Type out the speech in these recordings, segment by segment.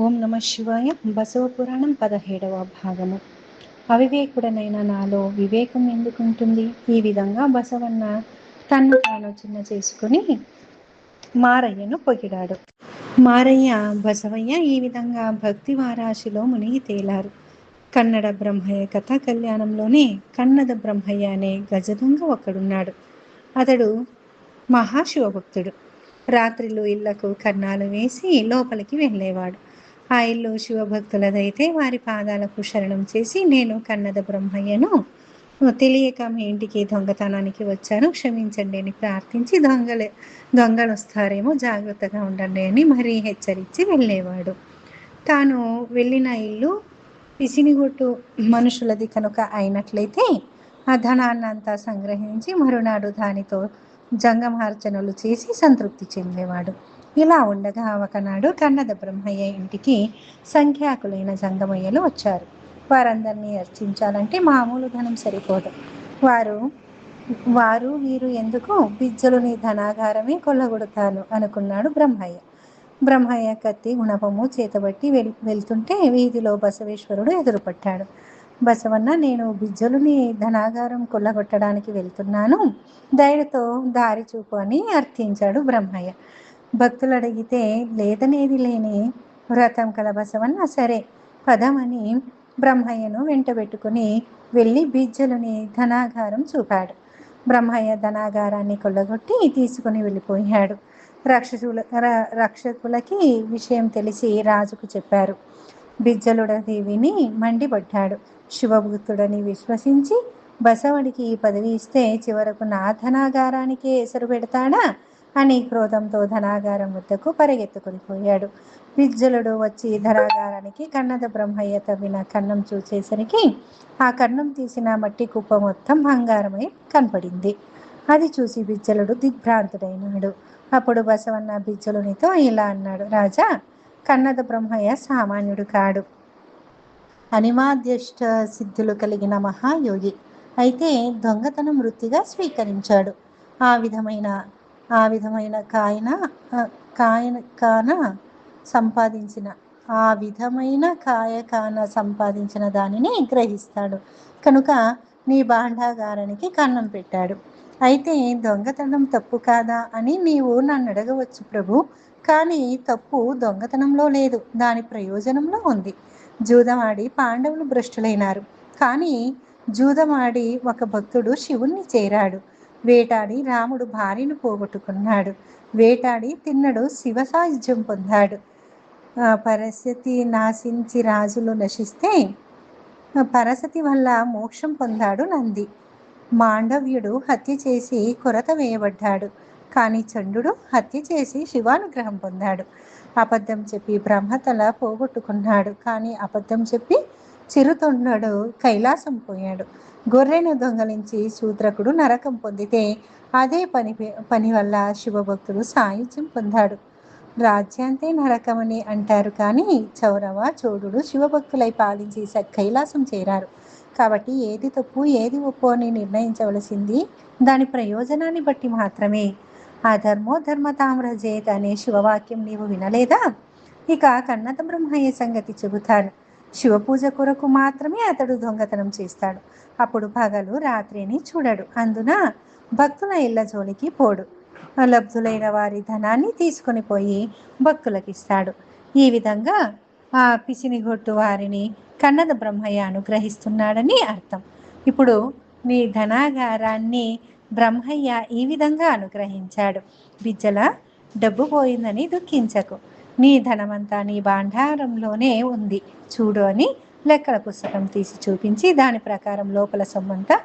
ఓం నమ శివాయ. బసవ పురాణం 17వ భాగము. అవివేకుడనైన నాలో వివేకం ఎందుకుంటుంది? ఈ విధంగా బసవన్న తన్ను తాను చిన్న చేసుకుని మారయ్యను పొగిడాడు. మారయ్య, బసవయ్య ఈ విధంగా భక్తి వారాశిలో మునిగి తేలారు. కన్నడ బ్రహ్మయ్య కథా కళ్యాణంలోనే కన్నద బ్రహ్మయ్య అనే గజదొంగ ఒకడున్నాడు. అతడు మహాశివభక్తుడు. రాత్రిలో ఇళ్లకు కన్నాలు వేసి లోపలికి వెళ్ళేవాడు. ఆ ఇల్లు శివభక్తులదైతే వారి పాదాలకు శరణం చేసి, నేను కన్నద బ్రహ్మయ్యను, తెలియక మీ ఇంటికి దొంగతనానికి వచ్చాను, క్షమించండి అని ప్రార్థించి దొంగలు వస్తారేమో జాగ్రత్తగా ఉండండి అని మరీ హెచ్చరించి వెళ్ళేవాడు. తాను వెళ్ళిన ఇల్లు పిసినిగొట్టు మనుషులది కనుక అయినట్లయితే ఆ ధనాన్నంతా సంగ్రహించి మరునాడు దానితో జంగమార్చనలు చేసి సంతృప్తి చెందేవాడు. ఇలా ఉండగా ఒకనాడు కన్నద బ్రహ్మయ్య ఇంటికి సంఖ్యాకులైన జంగమయ్యలు వచ్చారు. వారందరినీ అర్చించాలంటే మామూలు ధనం సరిపోదు. వీరు ఎందుకు, బిజ్జలుని ధనాగారమే కొల్లగొడతాను అనుకున్నాడు బ్రహ్మయ్య. బ్రహ్మయ్య కత్తి గుణపము చేతబట్టి వెళ్తుంటే వీధిలో బసవేశ్వరుడు ఎదురుపట్టాడు. బసవన్న, నేను బిజ్జలుని ధనాగారం కొల్లగొట్టడానికి వెళ్తున్నాను, దయతో దారి చూపు అని అర్థించాడు బ్రహ్మయ్య. భక్తులు అడిగితే లేదనేది లేని వ్రతం కల బసవన్న సరే పదమని బ్రహ్మయ్యను వెంటబెట్టుకుని వెళ్ళి బిజ్జలుని ధనాగారం చూపాడు. బ్రహ్మయ్య ధనాగారాన్ని కొల్లగొట్టి తీసుకుని వెళ్ళిపోయాడు. రక్షకులకి విషయం తెలిసి రాజుకు చెప్పారు. బిజ్జలుడది విని మండిపడ్డాడు. శివభక్తుడని విశ్వసించి బసవడికి ఈ పదవి ఇస్తే చివరకు నా ధనాగారానికే ఎసరు పెడతాడా అని క్రోధంతో ధనాగారం వద్దకు పరిగెత్తుకుని పోయాడు. బిజ్జలుడు వచ్చి ధనాగారానికి కన్నద బ్రహ్మయ్య తవ్విన కన్నం చూసేసరికి ఆ కన్నం తీసిన మట్టి కుప్ప మొత్తం బంగారమై కనపడింది. అది చూసి బిజ్జలుడు దిగ్భ్రాంతుడైనాడు. అప్పుడు బసవన్న బిజ్జలునితో ఇలా అన్నాడు. రాజా, కన్నద బ్రహ్మయ్య సామాన్యుడు కాడు. అనిమాద్యష్ట సిద్ధులు కలిగిన మహాయోగి. అయితే దొంగతనం వృత్తిగా స్వీకరించాడు. ఆ విధమైన కాయకాన సంపాదించిన దానిని గ్రహిస్తాడు కనుక నీ భాండాగారానికి కన్నం పెట్టాడు. అయితే దొంగతనం తప్పు కాదా అని నీవు నన్ను అడగవచ్చు ప్రభు. కానీ తప్పు దొంగతనంలో లేదు, దాని ప్రయోజనంలో ఉంది. జూదమాడి పాండవులు భ్రష్టులైనారు. కానీ జూదమాడి ఒక భక్తుడు శివుణ్ణి చేరాడు. వేటాడి రాముడు భార్యను పోగొట్టుకున్నాడు. వేటాడి తిన్నడు శివ సాయుధ్యం పొందాడు. పరసతి నాశించి రాజులు నశిస్తే పరసతి వల్ల మోక్షం పొందాడు నంది. మాండవ్యుడు హత్య చేసి కొరత వేయబడ్డాడు. కానీ చండుడు హత్య చేసి శివానుగ్రహం పొందాడు. అబద్ధం చెప్పి బ్రహ్మతల పోగొట్టుకున్నాడు. కానీ అబద్ధం చెప్పి చిరుతొండడు కైలాసం పోయాడు. గొర్రెను దొంగలించి శూద్రకుడు నరకం పొందితే అదే పని వల్ల శివభక్తుడు సాయుధ్యం పొందాడు. రాజ్యాంతే నరకమని అంటారు, కానీ చౌరవ చోడుడు శివభక్తులై పాలించి కైలాసం చేరారు. కాబట్టి ఏది తప్పు ఏది ఒప్పు అని నిర్ణయించవలసింది దాని ప్రయోజనాన్ని బట్టి మాత్రమే. ఆ ధర్మో ధర్మతామ్రజేత్ అనే శివవాక్యం నీవు వినలేదా? ఇక కన్నద బ్రహ్మయ్య సంగతి చెబుతాను. శివపూజ కొరకు మాత్రమే అతడు దొంగతనం చేస్తాడు. అప్పుడు పగలు రాత్రి అని చూడడు. అందున భక్తుల ఇళ్ల జోలికి పోడు. లబ్ధులైన వారి ధనాన్ని తీసుకుని పోయి భక్తులకు ఇస్తాడు. ఈ విధంగా ఆ పిసినిగొట్టు వారిని కన్నద బ్రహ్మయ్య అనుగ్రహిస్తున్నాడని అర్థం. ఇప్పుడు నీ ధనాగారాన్ని బ్రహ్మయ్య ఈ విధంగా అనుగ్రహించాడు. బిజ్జల, డబ్బు పోయిందని దుఃఖించకు. నీ ధనమంతా నీ భాండారంలోనే ఉంది చూడు అని లెక్కల పుస్తకం తీసి చూపించి దాని ప్రకారం లోపల సొమ్మంతా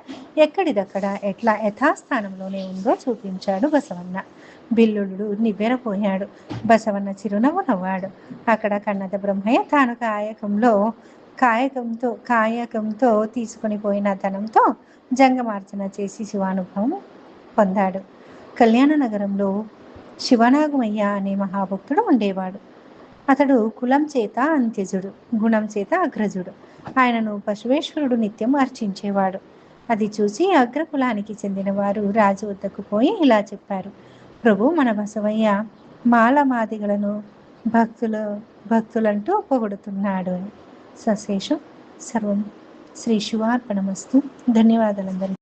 ఎక్కడిదక్కడ ఎట్లా యథాస్థానంలోనే ఉందో చూపించాడు బసవన్న. బిల్లుడు నివ్వెరపోయాడు. బసవన్న చిరునవ్వు నవ్వాడు. అక్కడ కన్నద బ్రహ్మయ్య తాను కాయకంతో తీసుకుని పోయిన ధనంతో జంగమార్చన చేసి శివానుభవం పొందాడు. కళ్యాణ నగరంలో శివనాగమయ్య అనే మహాభక్తుడు ఉండేవాడు. అతడు కులం చేత అంత్యజుడు, గుణం చేత అగ్రజుడు. ఆయనను బసవేశ్వరుడు నిత్యం అర్చించేవాడు. అది చూసి అగ్రకులానికి చెందిన వారు రాజు వద్దకు పోయి ఇలా చెప్పారు. ప్రభు, మన బసవయ్య మాలమాదిగలను భక్తులంటూ పొగుడుతున్నాడు అని. సశేషం. సర్వం శ్రీ శివార్పణమస్తు. ధన్యవాదాలందరికీ.